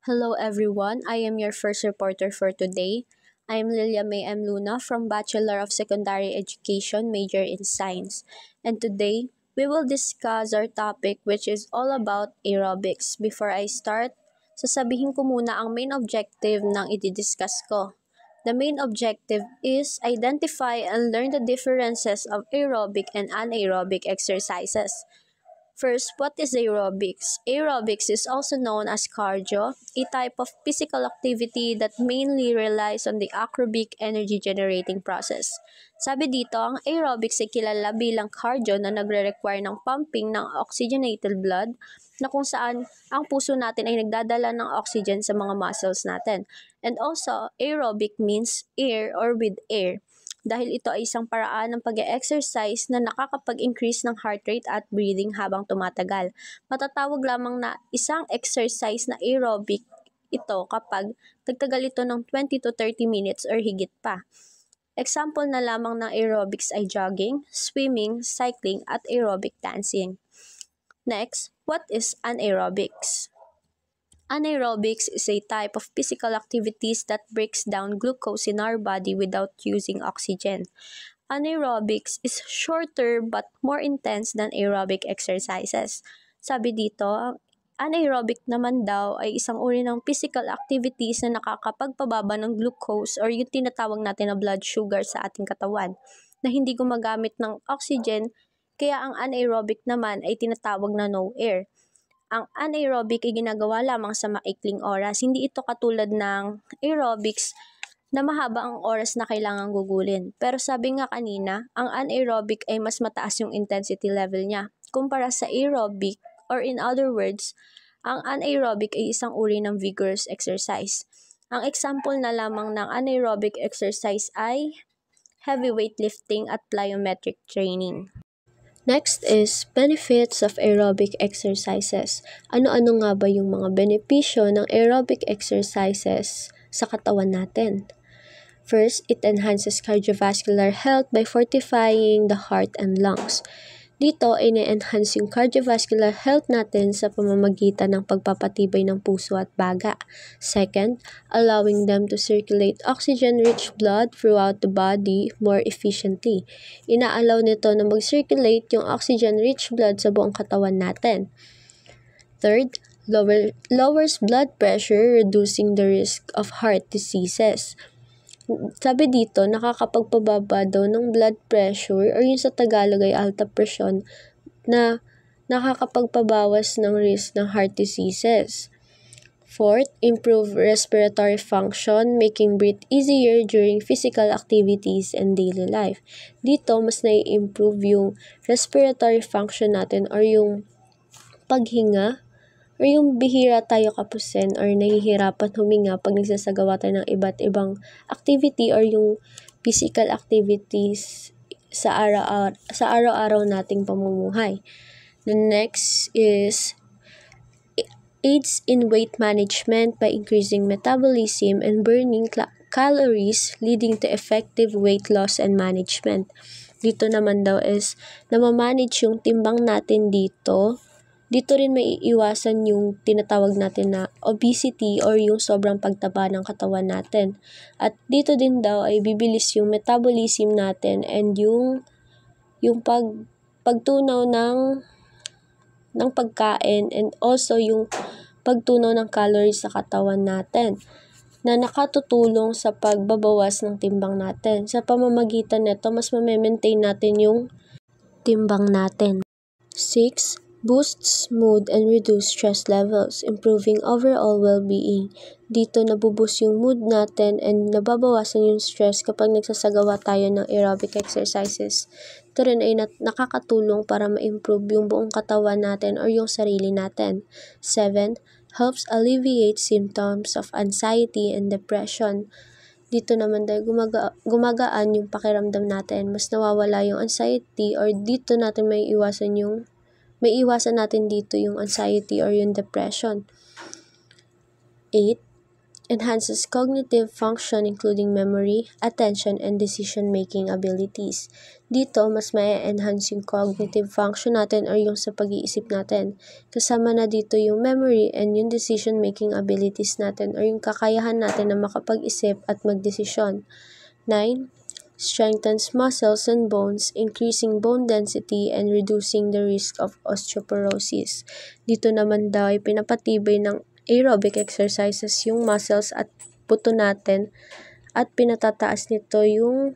Hello everyone, I am your first reporter for today. I am Lilia May M. Luna from Bachelor of Secondary Education, major in Science. And today, we will discuss our topic which is all about aerobics. Before I start, sasabihin ko muna ang main objective ng i-discuss ko. The main objective is identify and learn the differences of aerobic and anaerobic exercises. First, what is aerobics? Aerobics is also known as cardio, a type of physical activity that mainly relies on the aerobic energy generating process. Sabi dito, ang aerobics ay kilala bilang cardio na nagre-require ng pumping ng oxygenated blood na kung saan ang puso natin ay nagdadala ng oxygen sa mga muscles natin. And also, aerobic means air or with air, dahil ito ay isang paraan ng pag-exercise na nakakapag-increase ng heart rate at breathing habang tumatagal. Matatawag lamang na isang exercise na aerobic ito kapag tagtagal ito ng 20 to 30 minutes or higit pa. Example na lamang ng aerobics ay jogging, swimming, cycling, at aerobic dancing. Next, what is anaerobics? Anaerobics is a type of physical activities that breaks down glucose in our body without using oxygen. Anaerobics is shorter but more intense than aerobic exercises. Sabi dito, ang anaerobic naman daw ay isang uri ng physical activities na nakakapagpababa ng glucose or yung tinatawag natin na blood sugar sa ating katawan na hindi gumagamit ng oxygen, kaya ang anaerobic naman ay tinatawag na no air. Ang anaerobic ay ginagawa lamang sa maikling oras. Hindi ito katulad ng aerobics na mahaba ang oras na kailangang gugulin. Pero sabi nga kanina, ang anaerobic ay mas mataas yung intensity level niya kumpara sa aerobic, or in other words, ang anaerobic ay isang uri ng vigorous exercise. Ang example na lamang ng anaerobic exercise ay heavy weightlifting at plyometric training. Next is benefits of aerobic exercises. Ano-ano nga ba yung mga benepisyo ng aerobic exercises sa katawan natin? First, it enhances cardiovascular health by fortifying the heart and lungs. Dito, ine-enhance yung cardiovascular health natin sa pamamagitan ng pagpapatibay ng puso at baga. Second, allowing them to circulate oxygen-rich blood throughout the body more efficiently. Inaalaw nito na mag-circulate yung oxygen-rich blood sa buong katawan natin. Third, lowers blood pressure, reducing the risk of heart diseases. Sabi dito, nakakapagpababa daw ng blood pressure or yung sa Tagalog ay alta presyon na nakakapagpabawas ng risk ng heart diseases. Fourth, improve respiratory function, making breathe easier during physical activities and daily life. Dito, mas nai-improve yung respiratory function natin or yung paghinga, or yung bihira tayo kapusin or nahihirapan huminga pag nagsasagawa tayo ng iba't ibang activity or yung physical activities sa araw-araw nating pamumuhay. The next is aids in weight management by increasing metabolism and burning calories, leading to effective weight loss and management. Dito naman daw is namamanage yung timbang natin dito. Dito rin may iiwasan yung tinatawag natin na obesity or yung sobrang pagtaba ng katawan natin. At dito din daw ay bibilis yung metabolism natin and yung pagtunaw ng pagkain and also yung pagtunaw ng calories sa katawan natin na nakatutulong sa pagbabawas ng timbang natin. Sa pamamagitan nito, mas ma-maintain natin yung timbang natin. 6. Boosts mood and reduce stress levels, improving overall well-being. Dito nabuboost yung mood natin and nababawasan yung stress kapag nagsasagawa tayo ng aerobic exercises. Ito rin ay nakakatulong para ma-improve yung buong katawan natin or yung sarili natin. 7. Helps alleviate symptoms of anxiety and depression. Dito naman dahil gumagaan yung pakiramdam natin, mas nawawala yung anxiety or dito natin may iwasan natin dito yung anxiety or yung depression. 8. enhances cognitive function including memory, attention, and decision-making abilities. Dito, mas ma-enhance yung cognitive function natin or yung sa pag-iisip natin. Kasama na dito yung memory and yung decision-making abilities natin or yung kakayahan natin na makapag-isip at magdesisyon. 9. Strengthens muscles and bones, increasing bone density and reducing the risk of osteoporosis. Dito naman daw ay pinapatibay ng aerobic exercises yung muscles at buto natin at pinatataas nito yung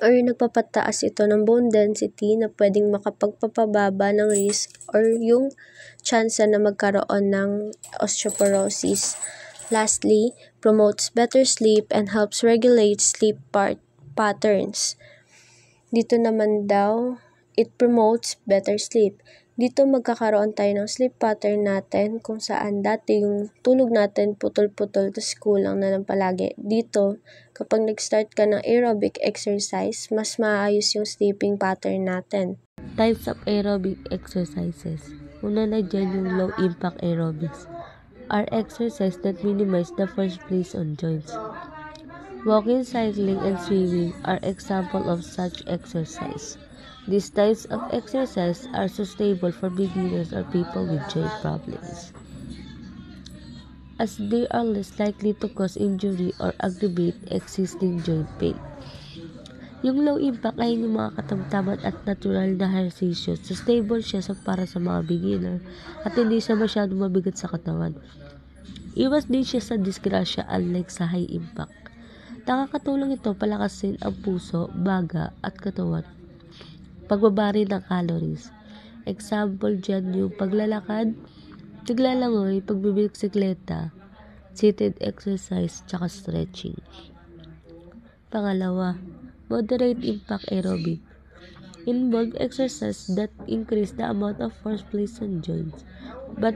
or nagpapataas ito ng bone density na pwedeng makapagpapababa ng risk or yung chance na magkaroon ng osteoporosis. Lastly, promotes better sleep and helps regulate sleep patterns. Dito naman daw, it promotes better sleep. Dito magkakaroon tayo ng sleep pattern natin kung saan dati yung tulog natin putol-putol tapos kulang na lang palagi. Dito, kapag nag-start ka ng aerobic exercise, mas maayos yung sleeping pattern natin. Types of aerobic exercises. Una na dyan yung low-impact aerobics. Are exercises that minimize the force placed on joints. Walking, cycling, and swimming are examples of such exercise. These types of exercise are suitable for beginners or people with joint problems, as they are less likely to cause injury or aggravate existing joint pain. Yung low impact ay yung mga katamtaman at natural na ehersisyo. Sustainable siya para sa mga beginner at hindi siya masyadong mabigat sa katawan. Iwas din siya sa disgrasya unlike sa high impact. Nakakatulong ito palakasin ang puso, baga at katawan. Pagbabari ng calories. Example dyan yung paglalakad, paglalangoy, pagbibisikleta, seated exercise, tsaka stretching. Pangalawa, moderate impact aerobic. Involve exercise that increase the amount of force placed on joints, but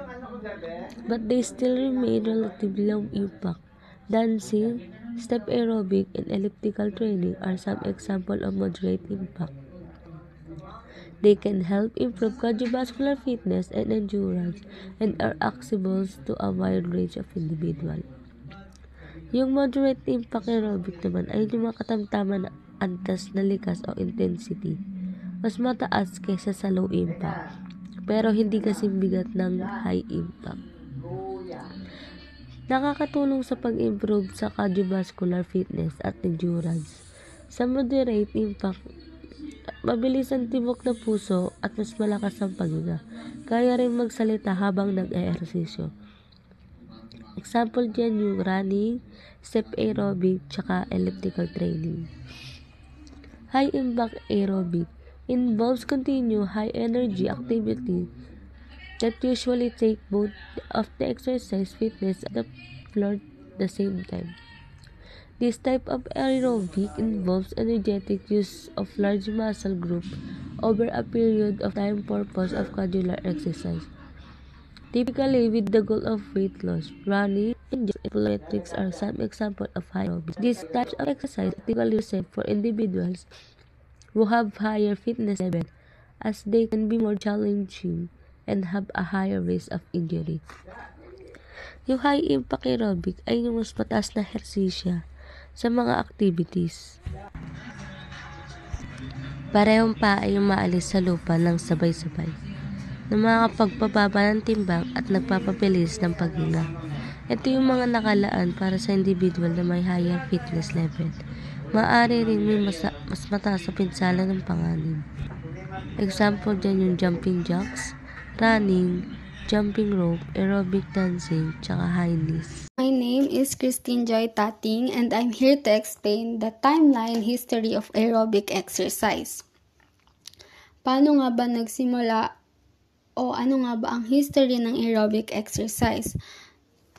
they still remain relatively low impact. Dancing, step aerobic, and elliptical training are some examples of moderate impact. They can help improve cardiovascular fitness and endurance and are accessible to a wide range of individuals. Yung moderate impact aerobic naman ay yung mga katamtaman na antas na likas o intensity. Mas mataas kaysa sa low impact, pero hindi kasing bigat ng high impact. Nakakatulong sa pag-improve sa cardiovascular fitness at endurance. Sa moderate impact, mabilis ang tibok ng puso at mas malakas ang paghinga. Kaya rin magsalita habang nag-ehersisyo. Example dyan yung running, step aerobic, tsaka elliptical training. High impact aerobic involves continued high energy activity that usually take both of the exercise fitness and the floor at the same time. This type of aerobic involves energetic use of large muscle group over a period of time purpose of cardiac exercise. Typically with the goal of weight loss, running, and plyometrics are some examples of high aerobics. These types of exercise are typically reserved for individuals who have higher fitness level, as they can be more challenging and have a higher risk of injury. Yung high impact aerobic ay yung mas mataas na ehersisyo sa mga activities. Parehong pa ay yung maalis sa lupa ng sabay-sabay na makakapagpababa ng timbang at nagpapabilis ng paghinga. Ito yung mga nakalaan para sa individual na may higher fitness level. Maaari rin may mas mataas sa pinsala ng panganib. Example dyan yung jumping jacks, running, jumping rope, aerobic dancing, tsaka high knees. My name is Christine Joy Tating and I'm here to explain the timeline history of aerobic exercise. Paano nga ba nagsimula o ano nga ba ang history ng aerobic exercise?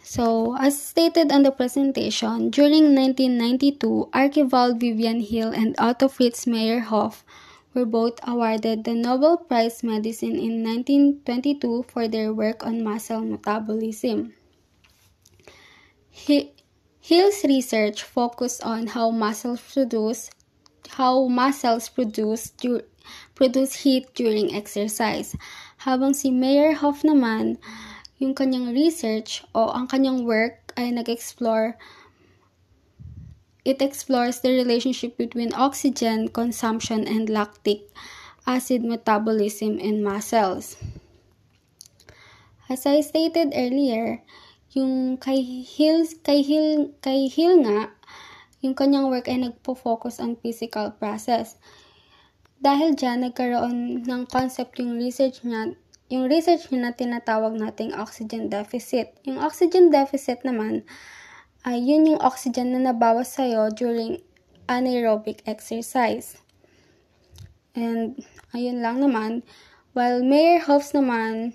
So, as stated on the presentation, during 1992, Archibald Vivian Hill and Otto Fritz Meyerhoff were both awarded the Nobel Prize Medicine in 1922 for their work on muscle metabolism. Hill's research focused on how muscles produce heat during exercise, habang si Meyerhoff naman yung kanyang research o ang kanyang work ay it explores the relationship between oxygen consumption and lactic acid metabolism in muscles. As I stated earlier, yung kay Hill nga, yung kanyang work ay nagpo-focus on physical process. Dahil dyan, nagkaroon ng concept yung research niya na tinatawag nating oxygen deficit. Yung oxygen deficit naman, ay yun yung oxygen na nabawas sa'yo during anaerobic exercise. And ayun lang naman, while Meyerhoff naman,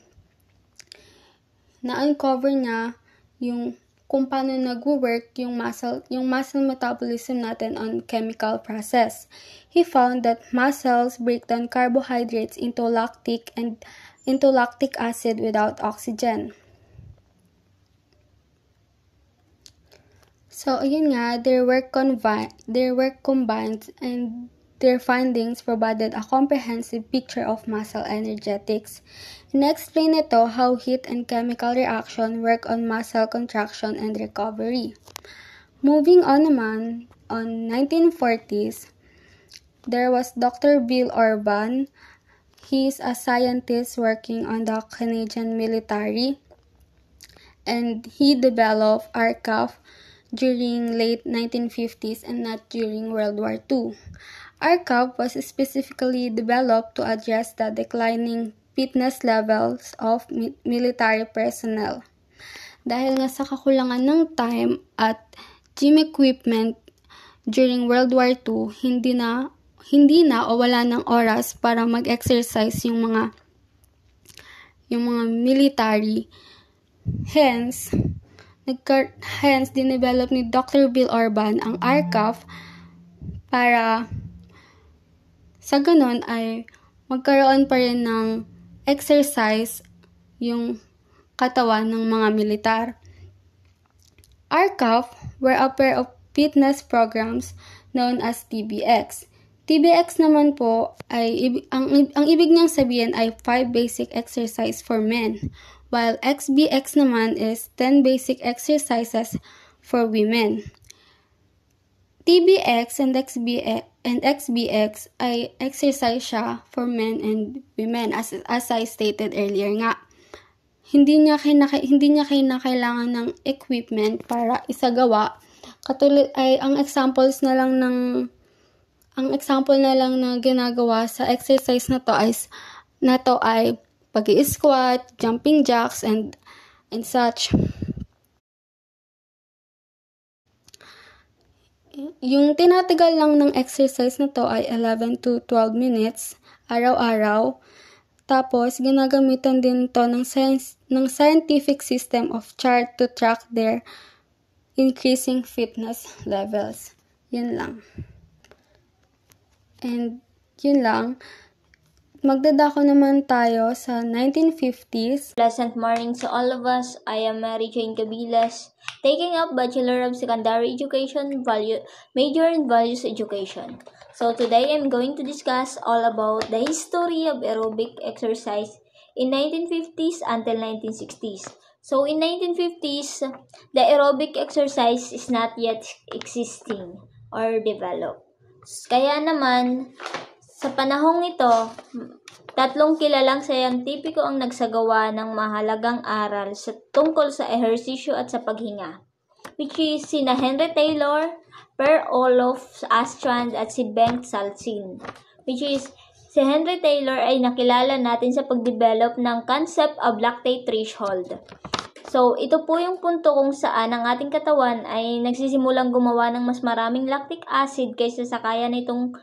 na-uncover niya yung kung paano nag-work yung muscle metabolism natin on chemical process. He found that muscles break down carbohydrates into lactic acid without oxygen. So, ayun nga, their work combined and their findings provided a comprehensive picture of muscle energetics. In-explain ito how heat and chemical reaction work on muscle contraction and recovery. Moving on naman, on 1940s, there was Dr. Bill Orban. He is a scientist working on the Canadian military, and he developed RCAF during late 1950s and not during World War II. RCAF was specifically developed to address the declining fitness levels of military personnel. Dahil nga sa kakulangan ng time at gym equipment during World War II, hindi na o wala ng oras para mag-exercise yung mga military. Hence, dinevelop ni Dr. Bill Orban ang RCAF para sa ganun ay magkaroon pa rin ng exercise yung katawan ng mga militar. RCAF were a pair of fitness programs known as TBX. TBX naman po ay ang ibig niyang sabihin ay 5 basic exercise for men, while XBX naman is 10 basic exercises for women. TBX and XBX ay exercise siya for men and women as I stated earlier nga. Hindi niya kailangan ng equipment para isagawa. Katulad ay ang example na lang na ginagawa sa exercise na to ay pag-i-squat, jumping jacks, and such. Yung tinatagal lang ng exercise na to ay 11 to 12 minutes, araw-araw. Tapos, ginagamitan din to ng scientific system of chart to track their increasing fitness levels. Yun lang. And yun lang. Magdadako naman tayo sa 1950s. Pleasant morning to all of us. I am Mary Jane Cabilas, taking up Bachelor of Secondary Education, major in Values Education. So today I'm going to discuss all about the history of aerobic exercise in 1950s until 1960s. So in 1950s, the aerobic exercise is not yet existing or developed. Kaya naman, sa panahong ito, 3 kilalang siyentipiko ang nagsagawa ng mahalagang aral tungkol sa ehersisyo at sa paghinga, which is sina Henry Taylor, Per Olof Astrand at si Bengt Salzin. Which is, si Henry Taylor ay nakilala natin sa pagdevelop ng concept of lactate threshold. So, ito po yung punto kung saan ang ating katawan ay nagsisimulang gumawa ng mas maraming lactic acid kaysa sa kaya nitong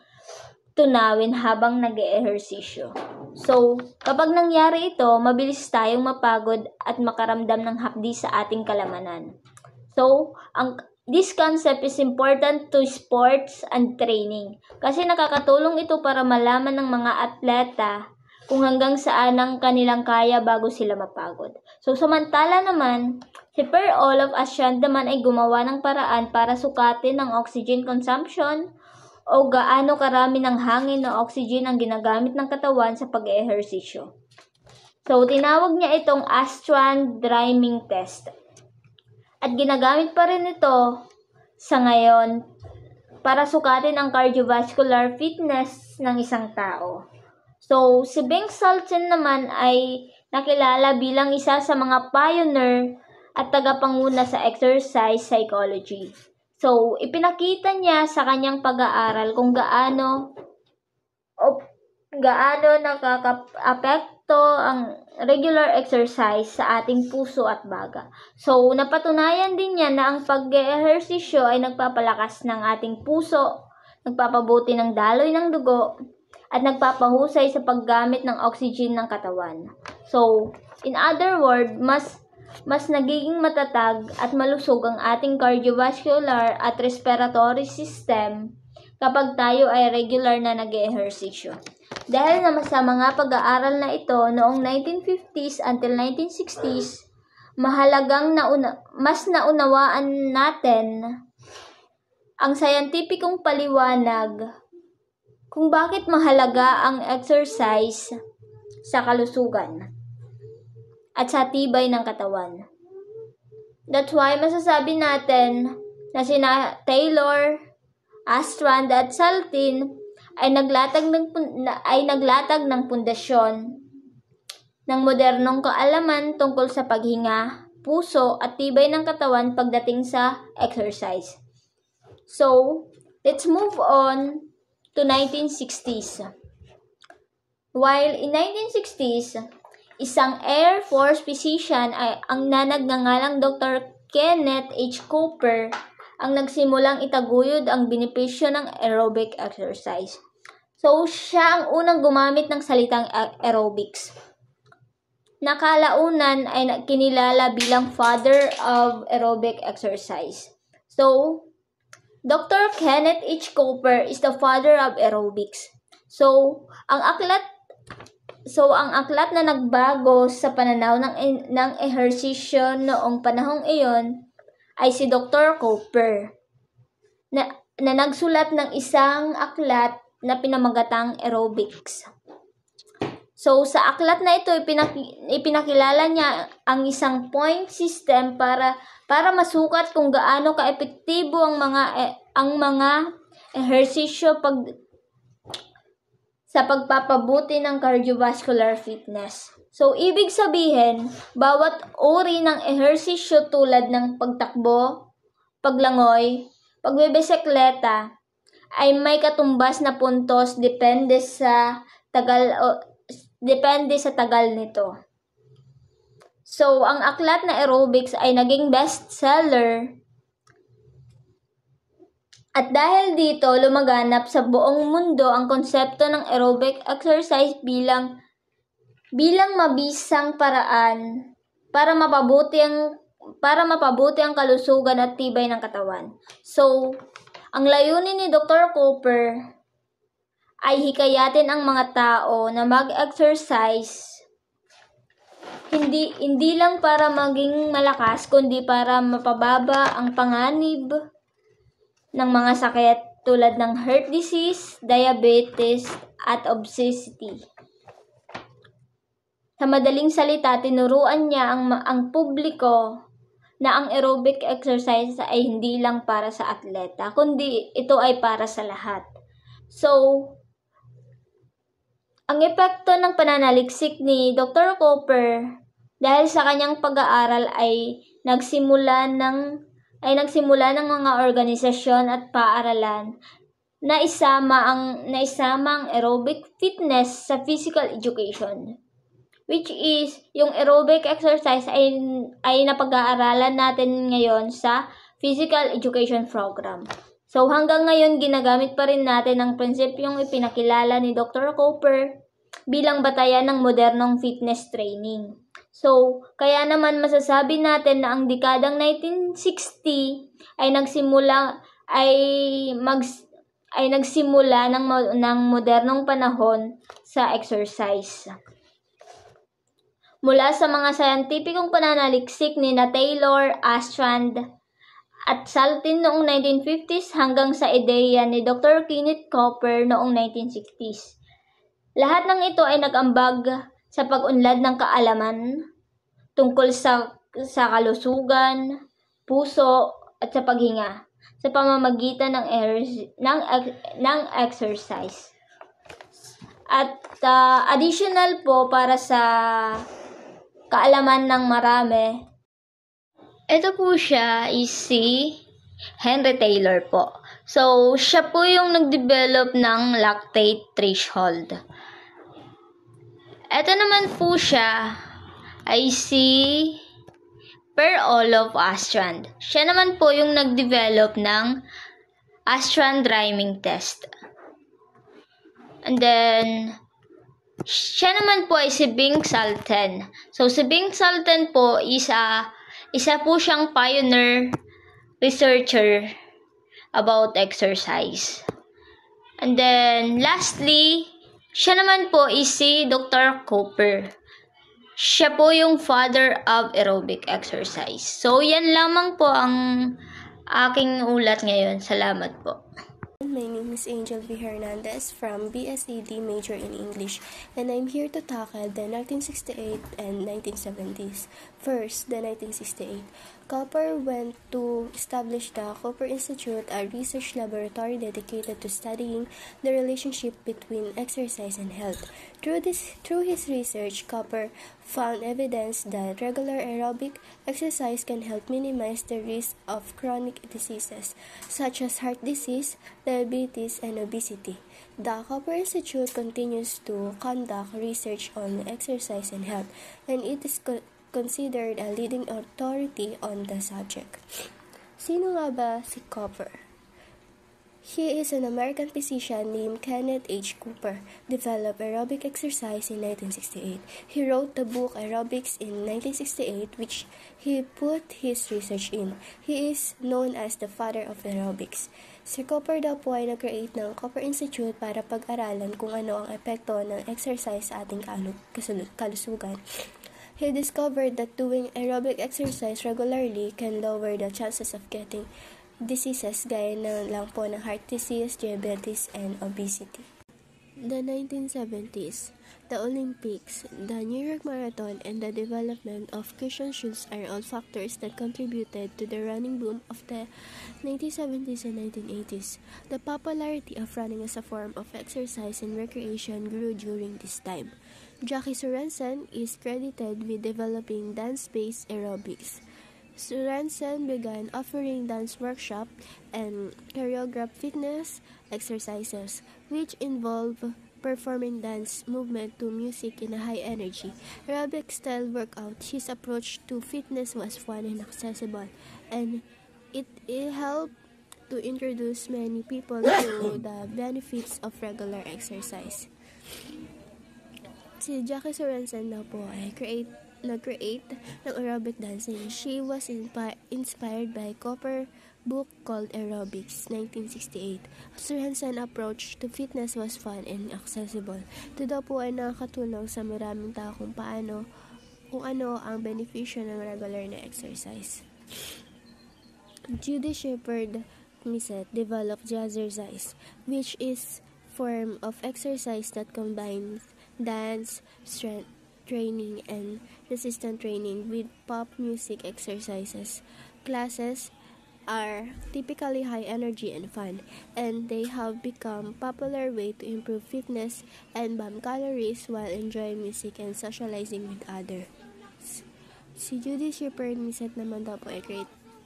tunawin habang nag-eehersisyo. So, kapag nangyari ito, mabilis tayong mapagod at makaramdam ng hapdi sa ating kalamanan. So, this concept is important to sports and training kasi nakakatulong ito para malaman ng mga atleta kung hanggang saan ang kanilang kaya bago sila mapagod. So, samantala naman, si Per Olof Astrand naman ay gumawa ng paraan para sukatin ang oxygen consumption o gaano karami ng hangin o oxygen ang ginagamit ng katawan sa pag-eehersisyo. So, tinawag niya itong Astrand Rhyming Test. At ginagamit pa rin ito sa ngayon para sukatin ang cardiovascular fitness ng isang tao. So, si Bengt Salzen naman ay nakilala bilang isa sa mga pioneer at tagapanguna sa exercise psychology. So, ipinakita niya sa kanyang pag-aaral kung gaano nakaka-apekto ang regular exercise sa ating puso at baga. So, napatunayan din niya na ang pag-ehersisyo ay nagpapalakas ng ating puso, nagpapabuti ng daloy ng dugo, at nagpapahusay sa paggamit ng oxygen ng katawan. So, in other words, mas nagiging matatag at malusog ang ating cardiovascular at respiratory system kapag tayo ay regular na nag-ehersisyo. Dahil sa mga pag-aaral na ito noong 1950s until 1960s, mas naunawaan natin ang sayantipikong paliwanag kung bakit mahalaga ang exercise sa kalusugan at sa tibay ng katawan. That's why masasabi natin na sina Taylor, Astrand at Saltin ay naglatag ng pundasyon ng modernong kaalaman tungkol sa paghinga, puso at tibay ng katawan pagdating sa exercise. So, let's move on to 1960s. While in 1960s, isang Air Force physician ay ang nagngangalang Dr. Kenneth H. Cooper ang nagsimulang itaguyod ang benepisyo ng aerobic exercise. So, siya ang unang gumamit ng salitang aerobics. Nakalaunan ay kinilala bilang father of aerobic exercise. So, Dr. Kenneth H. Cooper is the father of aerobics. So, ang aklat na nagbago sa pananaw ng ehersisyo noong panahong iyon ay si Dr. Cooper na nagsulat ng isang aklat na pinamagatang aerobics. So, sa aklat na ito, ipinakilala niya ang isang point system para masukat kung gaano kaepektibo ang mga ehersisyo sa pagpapabuti ng cardiovascular fitness. So, ibig sabihin, bawat uri ng ehersisyo tulad ng pagtakbo, paglangoy, pagbebisikleta, ay may katumbas na puntos depende sa tagal nito. So, ang aklat na aerobics ay naging bestseller. At dahil dito, lumaganap sa buong mundo ang konsepto ng aerobic exercise bilang mabisang paraan para mapabuti ang kalusugan at tibay ng katawan. So, ang layunin ni Dr. Cooper ay hikayatin ang mga tao na mag-exercise hindi lang para maging malakas kundi para mapababa ang panganib ng mga sakit tulad ng heart disease, diabetes, at obesity. Sa madaling salita, tinuruan niya ang publiko na ang aerobic exercise ay hindi lang para sa atleta, kundi ito ay para sa lahat. So, ang epekto ng pananaliksik ni Dr. Cooper dahil sa kanyang pag-aaral ay nagsimula ng mga organisasyon at paaralan na isama ang aerobic fitness sa physical education, which is yung aerobic exercise ay napag-aaralan natin ngayon sa physical education program. So hanggang ngayon ginagamit pa rin natin ang prinsipyong ipinakilala ni Dr. Cooper bilang batayan ng modernong fitness training. So, kaya naman masasabi natin na ang dekadang 1960 ay nagsimula ng modernong panahon sa exercise. Mula sa mga sayantipikong pananaliksik ni Taylor, Astrand, at Saltin noong 1950s hanggang sa ideya ni Dr. Kenneth Cooper noong 1960s. Lahat ng ito ay nag-ambag sa pag-unlad ng kaalaman tungkol sa kalusugan, puso, at sa paghinga sa pamamagitan ng exercise. At additional po para sa kaalaman ng marami, ito po siya is si Henry Taylor po. So, siya po yung nag-develop ng lactate threshold. Ito naman po siya ay si Per-Olof Astrand. Siya naman po yung nag-develop ng Astrand rhyming test. And then, siya naman po ay si Bing Salten. So, si Bing Salten po isa po siyang pioneer researcher about exercise. And then, lastly, siya naman po is si Dr. Cooper. Siya po yung father of aerobic exercise. So, yan lamang po ang aking ulat ngayon. Salamat po. My name is Angel V. Hernandez from BSED major in English, and I'm here to tackle the 1968 and 1970s. First, the 1968. Cooper went to establish the Cooper Institute, a research laboratory dedicated to studying the relationship between exercise and health. Through his research, Cooper found evidence that regular aerobic exercise can help minimize the risk of chronic diseases such as heart disease, diabetes, and obesity. The Cooper Institute continues to conduct research on exercise and health, and it is considered a leading authority on the subject. Sino nga ba si Cooper? He is an American physician named Kenneth H. Cooper, developed aerobic exercise in 1968. He wrote the book Aerobics in 1968, which he put his research in. He is known as the father of aerobics. Si Cooper daw po ay nag-create ng Cooper Institute para pag-aralan kung ano ang epekto ng exercise sa ating kalusugan. He discovered that doing aerobic exercise regularly can lower the chances of getting diseases gaya na lang po ng heart disease, diabetes, and obesity. The 1970s, the Olympics, the New York Marathon, and the development of cushion shoes are all factors that contributed to the running boom of the 1970s and 1980s. The popularity of running as a form of exercise and recreation grew during this time. Jackie Sorensen is credited with developing dance-based aerobics. Sorensen began offering dance workshops and choreographed fitness exercises, which involve performing dance movement to music in a high energy, aerobic style workout. His approach to fitness was fun and accessible, and it helped to introduce many people to the benefits of regular exercise. Si Jackie Sorensen na po ay nag-create ng aerobic dancing. She was inspired by Cooper book called Aerobics, 1968. Sorensen approach to fitness was fun and accessible. Ito daw po ay nakakatulong sa maraming tao kung ano ang benepisyo ng regular na exercise. Judy Shepard Misset developed jazzercise, which is form of exercise that combines dance, strength training, and resistance training with pop music exercises. Classes are typically high energy and fun, and they have become popular way to improve fitness and burn calories while enjoying music and socializing with others. Si Judy Shepard Misset naman daw po ay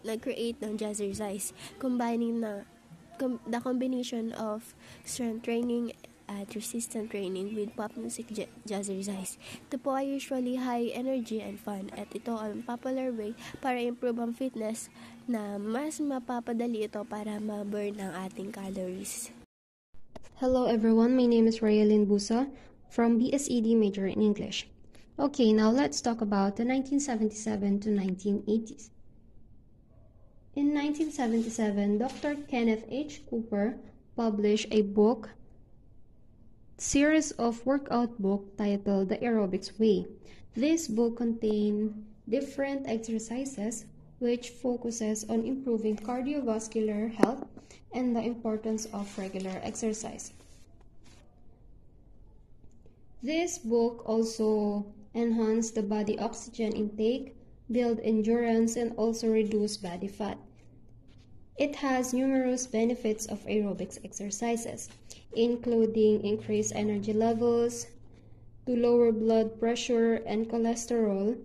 nag-create ng jazzercise, combining the combination of strength training at resistance training with pop music jazzercise. Ito po ay usually high energy and fun, at ito ang popular way para improve ang fitness na mas mapapadali ito para ma-burn ang ating calories. Hello everyone, my name is Rayalyn Busa from BSED major in English. Okay, now let's talk about the 1977 to 1980s. In 1977, Dr. Kenneth H. Cooper published a book series of workout book titled The Aerobics Way. This book contains different exercises which focuses on improving cardiovascular health and the importance of regular exercise. This book also enhanced the body oxygen intake, build endurance, and also reduce body fat. It has numerous benefits of aerobics exercises, including increased energy levels, to lower blood pressure and cholesterol,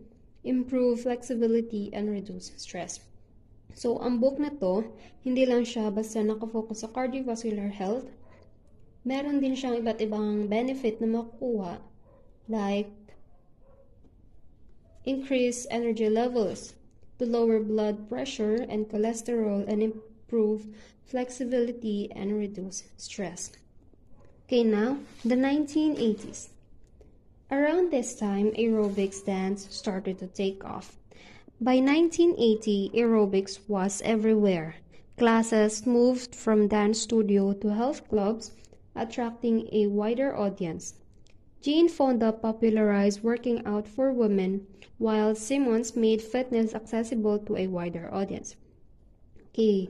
improve flexibility, and reduce stress. So, ang book na to, hindi lang siya basta nakafocus sa cardiovascular health. Meron din siyang iba't ibang benefit na makukuha, like increase energy levels, to lower blood pressure and cholesterol, and improve flexibility and reduce stress. Okay, now, the 1980s. Around this time, aerobics dance started to take off. By 1980, aerobics was everywhere. Classes moved from dance studio to health clubs, attracting a wider audience. Jane Fonda popularized working out for women, while Simmons made fitness accessible to a wider audience. Okay,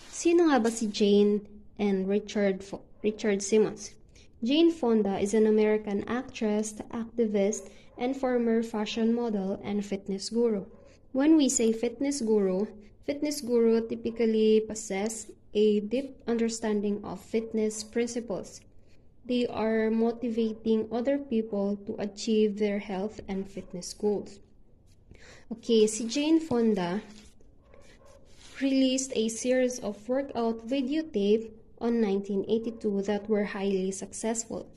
sino nga ba si Jane and Richard Simmons? Jane Fonda is an American actress, activist, and former fashion model and fitness guru. When we say fitness guru typically possess a deep understanding of fitness principles. They are motivating other people to achieve their health and fitness goals. Okay, si Jane Fonda released a series of workout videotape on 1982 that were highly successful.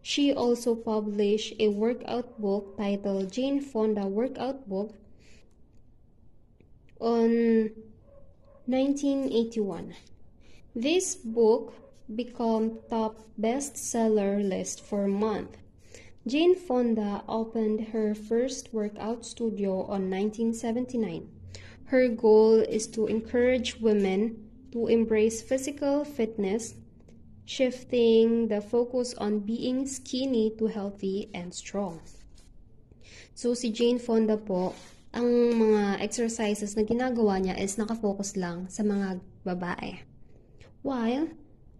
She also published a workout book titled Jane Fonda Workout Book on 1981. This book became top bestseller list for a month. Jane Fonda opened her first workout studio on 1979. Her goal is to encourage women to embrace physical fitness, shifting the focus on being skinny to healthy and strong. So si Jane Fonda po, ang mga exercises na ginagawa niya is nakafocus lang sa mga babae. While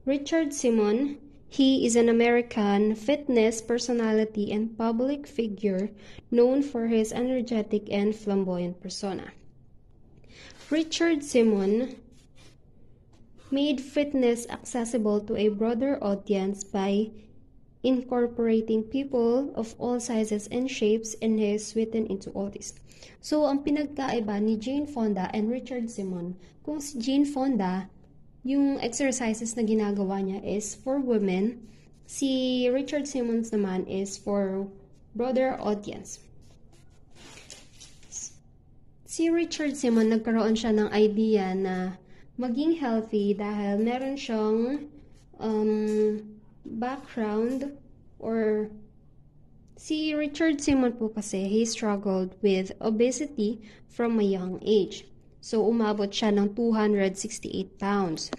Richard Simmons, he is an American fitness personality and public figure known for his energetic and flamboyant persona. Richard Simmons made fitness accessible to a broader audience by incorporating people of all sizes and shapes in his Sweeten into Oldies. So, ang pinagkaiba ni Jane Fonda and Richard Simmons, kung si Jane Fonda, yung exercises na ginagawa niya is for women, si Richard Simmons naman is for broader audience. Si Richard Simmons, nagkaroon siya ng idea na maging healthy dahil meron siyang background or si Richard Simmons po kasi he struggled with obesity from a young age. So umabot siya ng 268 pounds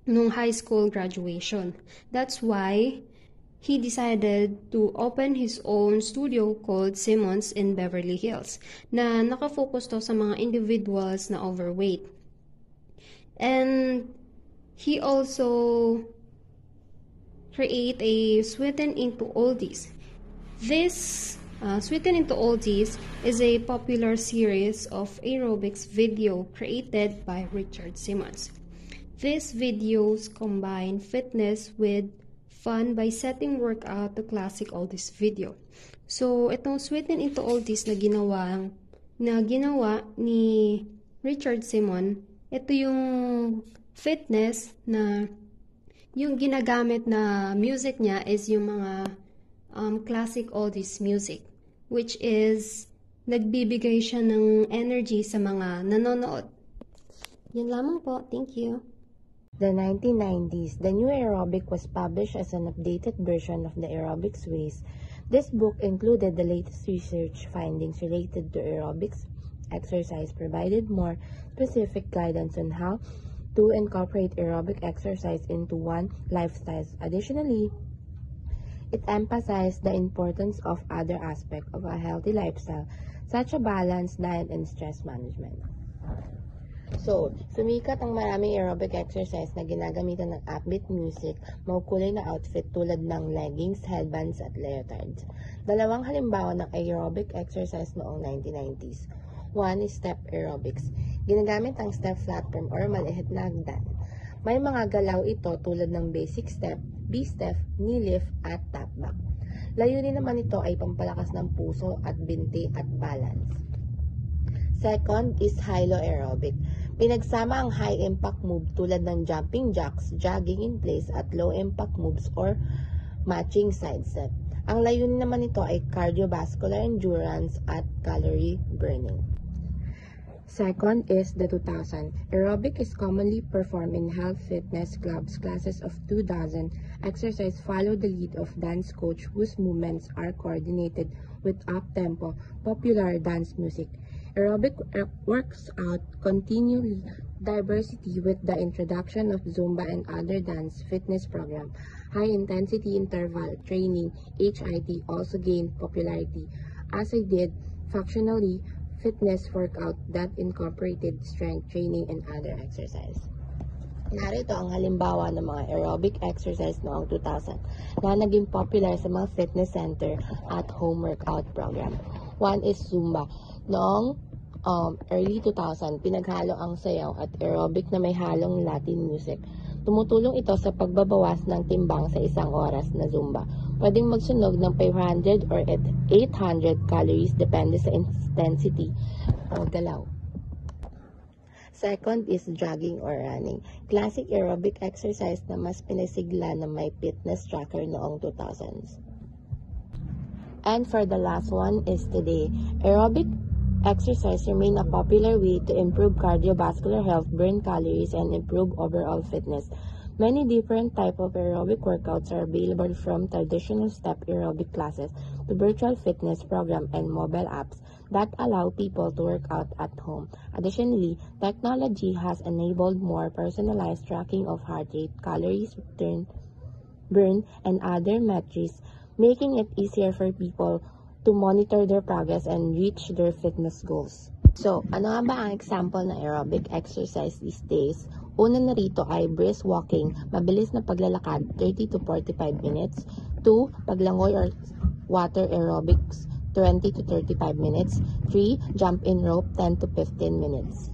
nung high school graduation. That's why he decided to open his own studio called Simmons in Beverly Hills na nakafocus to sa mga individuals na overweight. And he also create a Sweeten into Oldies. This Sweeten into Oldies is a popular series of aerobics video created by Richard Simmons. These videos combine fitness with fun by setting workout to classic oldies video. So, itong Sweeten into Oldies na ginawa ni Richard Simmons, ito yung fitness na yung ginagamit na music niya is yung mga classic oldies music, which is nagbibigay siya ng energy sa mga nanonood. Yan lamang po. Thank you. The 1990s, the new aerobic was published as an updated version of the aerobics ways. This book included the latest research findings related to aerobics exercise, provided more specific guidance on how to incorporate aerobic exercise into one's lifestyle. Additionally, it emphasized the importance of other aspects of a healthy lifestyle, such as balanced diet and stress management. So, sumikat ang maraming aerobic exercise na ginagamitan ng upbeat music, maukulay na outfit tulad ng leggings, headbands at leotards. Dalawang halimbawa ng aerobic exercise noong 1990s. One is step aerobics. Ginagamit ang step platform or maliit na hagdan. May mga galaw ito tulad ng basic step, B-step, knee lift at tap back. Layunin naman ito ay pampalakas ng puso at binti at balance. Second is high-low aerobic. Pinagsama ang high-impact move tulad ng jumping jacks, jogging in place at low-impact moves or matching side step. Ang layunin naman nito ay cardiovascular endurance at calorie burning. Second is the 2000. Aerobic is commonly performed in health fitness clubs classes of 2000. Exercise follow the lead of dance coach whose movements are coordinated with up-tempo, popular dance music. Aerobic works out continually diversity with the introduction of Zumba and other dance fitness program. High-intensity interval training, HIIT, also gained popularity, as I did functionally fitness workout that incorporated strength training and other exercise. Narito ang halimbawa ng mga aerobic exercise noong 2000 na naging popular sa mga fitness center at home workout program. One is Zumba. Noong early 2000, pinaghalo ang sayaw at aerobic na may halong Latin music. Tumutulong ito sa pagbabawas ng timbang sa isang oras na Zumba. Pwedeng magsunog ng 500 or 800 calories depende sa intensity o galaw. Second is jogging or running. Classic aerobic exercise na mas pinasigla na may fitness tracker noong 2000s. And for the last one is today. Aerobic exercise remain a popular way to improve cardiovascular health, burn calories, and improve overall fitness. Many different types of aerobic workouts are available from traditional step aerobic classes to virtual fitness program and mobile apps that allow people to work out at home. Additionally, technology has enabled more personalized tracking of heart rate, calories burn, and other metrics, making it easier for people to monitor their progress and reach their fitness goals. So, ano nga ba ang example na aerobic exercise these days? Una na rito ay brisk walking, mabilis na paglalakad, 30 to 45 minutes. 2, paglangoy or water aerobics, 20 to 35 minutes. 3, jump in rope, 10 to 15 minutes.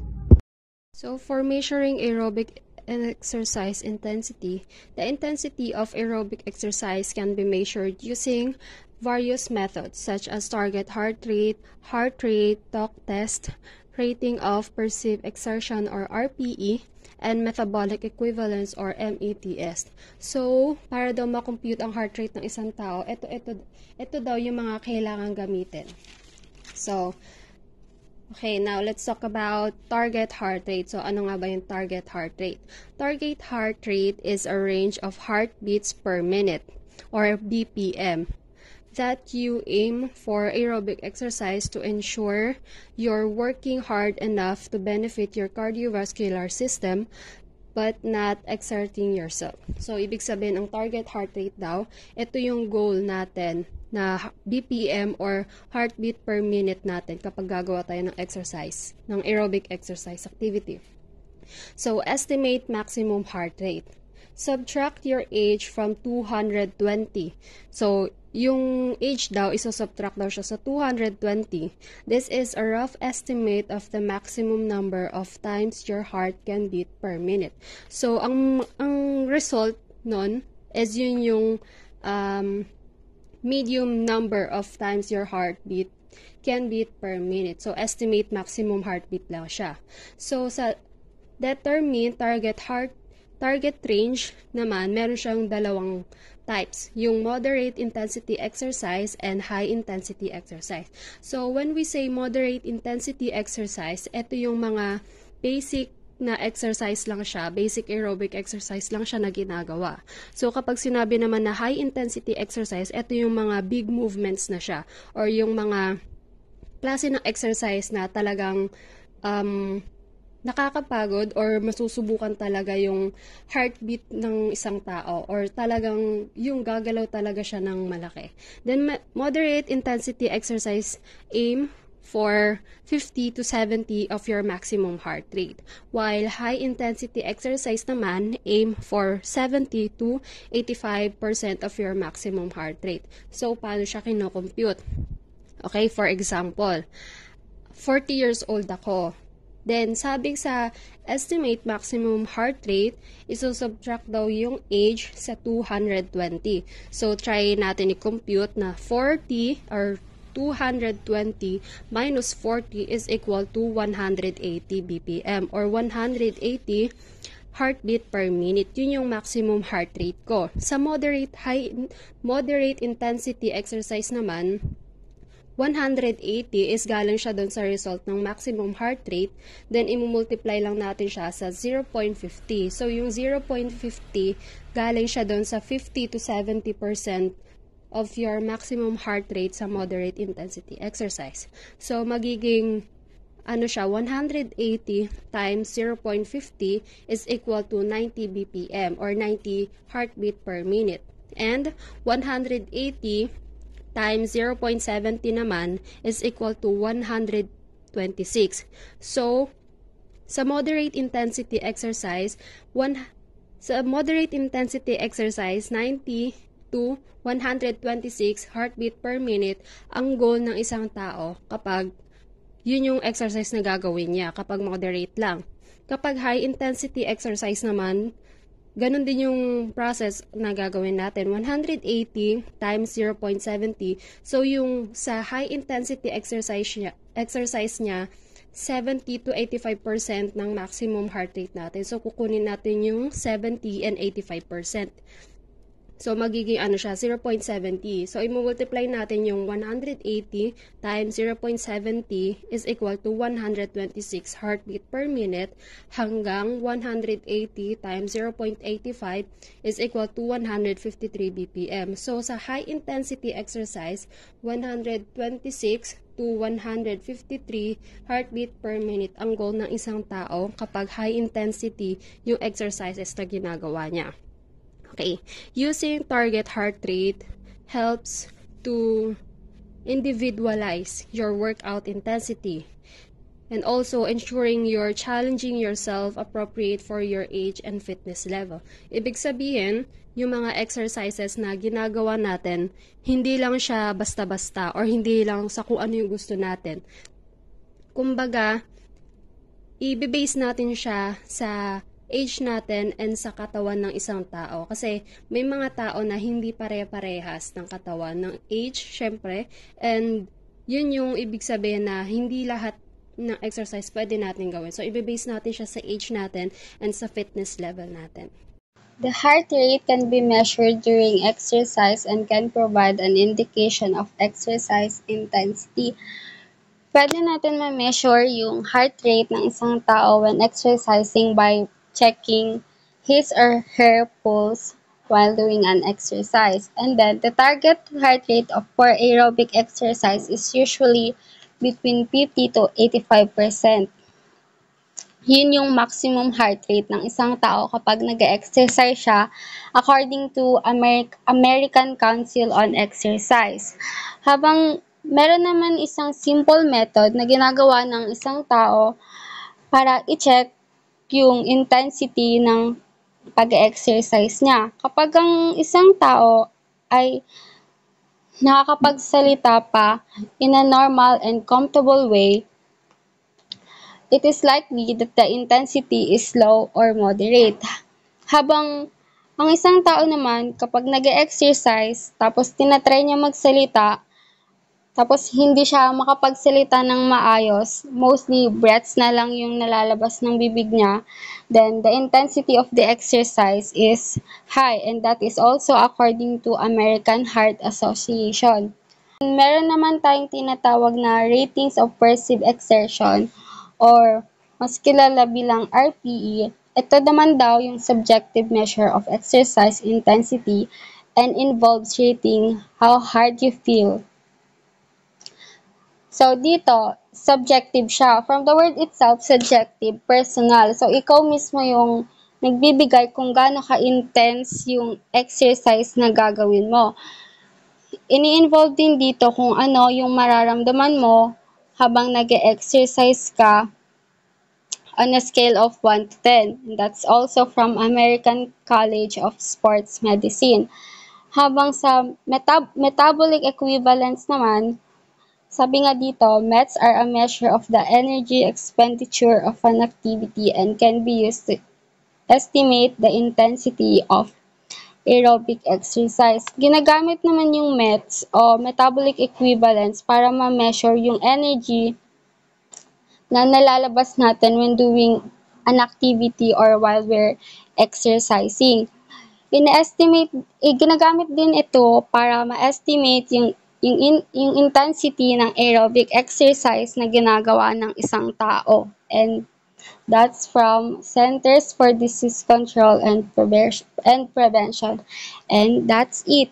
So for measuring aerobic exercise intensity, the intensity of aerobic exercise can be measured using various methods such as target heart rate, talk test, rating of perceived exertion or RPE, and metabolic equivalence or METS. So, para daw makompute ang heart rate ng isang tao, ito daw yung mga kailangan gamitin. So, okay, now let's talk about target heart rate. So, ano nga ba yung target heart rate? Target heart rate is a range of heartbeats per minute or BPM that you aim for aerobic exercise to ensure you're working hard enough to benefit your cardiovascular system but not exerting yourself. So, ibig sabihin, ang target heart rate daw, ito yung goal natin na BPM or heartbeat per minute natin kapag gagawa tayo ng exercise, ng aerobic exercise activity. So, estimate maximum heart rate. Subtract your age from 220. So, yung age daw, isosubtract daw siya sa 220. This is a rough estimate of the maximum number of times your heart can beat per minute. So, ang result nun is yun yung medium number of times your heartbeat can beat per minute. So, estimate maximum heartbeat lang siya. So, sa determine target range naman, meron siyang dalawang types, yung moderate intensity exercise and high intensity exercise. So, when we say moderate intensity exercise, ito yung mga basic na exercise lang siya, basic aerobic exercise lang siya na ginagawa. So, kapag sinabi naman na high intensity exercise, ito yung mga big movements na siya, or yung mga klase ng exercise na talagang nakakapagod or masusubukan talaga yung heartbeat ng isang tao or talagang yung gagalaw talaga siya ng malaki. Then, moderate intensity exercise aim for 50 to 70 of your maximum heart rate. While high-intensity exercise naman, aim for 70 to 85% of your maximum heart rate. So, paano siya kinocompute? Okay, for example, 40 years old ako. Then, sabi sa estimate maximum heart rate, isusubtract daw yung age sa 220. So, try natin i-compute na 40 or 220 minus 40 is equal to 180 BPM or 180 heartbeat per minute. Yun yung maximum heart rate ko. Sa moderate intensity exercise naman, 180 is galing siya doon sa result ng maximum heart rate, then imumultiply lang natin siya sa 0.50. So, yung 0.50, galing siya doon sa 50 to 70% of your maximum heart rate sa moderate intensity exercise. So, magiging, siya, 180 times 0.50 is equal to 90 BPM or 90 heartbeat per minute. And 180 times 0.70 naman is equal to 126. So, sa moderate intensity exercise, 90 to 126 heartbeat per minute ang goal ng isang tao kapag yun yung exercise na gagawin niya, kapag moderate lang. Kapag high intensity exercise naman, ganun din yung process na gagawin natin. 180 times 0.70. So, yung sa high intensity exercise niya 70 to 85% ng maximum heart rate natin. So, kukunin natin yung 70 and 85%. So, magiging siya, 0.70. So, i-multiply natin yung 180 times 0.70 is equal to 126 heartbeat per minute hanggang 180 times 0.85 is equal to 153 BPM. So, sa high intensity exercise, 126 to 153 heartbeat per minute ang goal ng isang tao kapag high intensity yung exercises na ginagawa niya. Okay, using target heart rate helps to individualize your workout intensity and also ensuring you're challenging yourself appropriate for your age and fitness level. Ibig sabihin, yung mga exercises na ginagawa natin, hindi lang siya basta-basta or hindi lang sa kung ano yung gusto natin. Kumbaga, i-base natin siya sa age natin and sa katawan ng isang tao. Kasi may mga tao na hindi pare-parehas ng katawan, ng age, syempre. And yun yung ibig sabihin na hindi lahat ng exercise pwede natin gawin. So, i-base natin siya sa age natin and sa fitness level natin. The heart rate can be measured during exercise and can provide an indication of exercise intensity. Pwede natin ma-measure yung heart rate ng isang tao when exercising by checking his or her pulse while doing an exercise. And then, the target heart rate for aerobic exercise is usually between 50 to 85%. Yun yung maximum heart rate ng isang tao kapag nag-exercise siya according to American Council on Exercise. Habang meron naman isang simple method na ginagawa ng isang tao para i-check yung intensity ng pag-exercise niya. Kapag ang isang tao ay nakakapagsalita pa in a normal and comfortable way, it is likely that the intensity is low or moderate. Habang ang isang tao naman, kapag nag-exercise, tapos tinatry niya magsalita, tapos hindi siya makapagsalita ng maayos, mostly breaths na lang yung nalalabas ng bibig niya, then the intensity of the exercise is high, and that is also according to American Heart Association. Meron naman tayong tinatawag na ratings of perceived exertion or mas kilala bilang RPE. Ito naman daw yung subjective measure of exercise intensity and involves rating how hard you feel. So, dito, subjective siya. From the word itself, subjective, personal. So, ikaw mismo yung nagbibigay kung gaano ka-intense yung exercise na gagawin mo. Ini-involve din dito kung ano yung mararamdaman mo habang nag-exercise ka on a scale of 1 to 10. And that's also from American College of Sports Medicine. Habang sa metabolic equivalence naman, sabi nga dito, METs are a measure of the energy expenditure of an activity and can be used to estimate the intensity of aerobic exercise. Ginagamit naman yung METs o metabolic equivalence para ma-measure yung energy na nalalabas natin when doing an activity or while we're exercising. Ginagamit din ito para ma-estimate yung intensity ng aerobic exercise na ginagawa ng isang tao. And that's from Centers for Disease Control and Prevention. And that's it.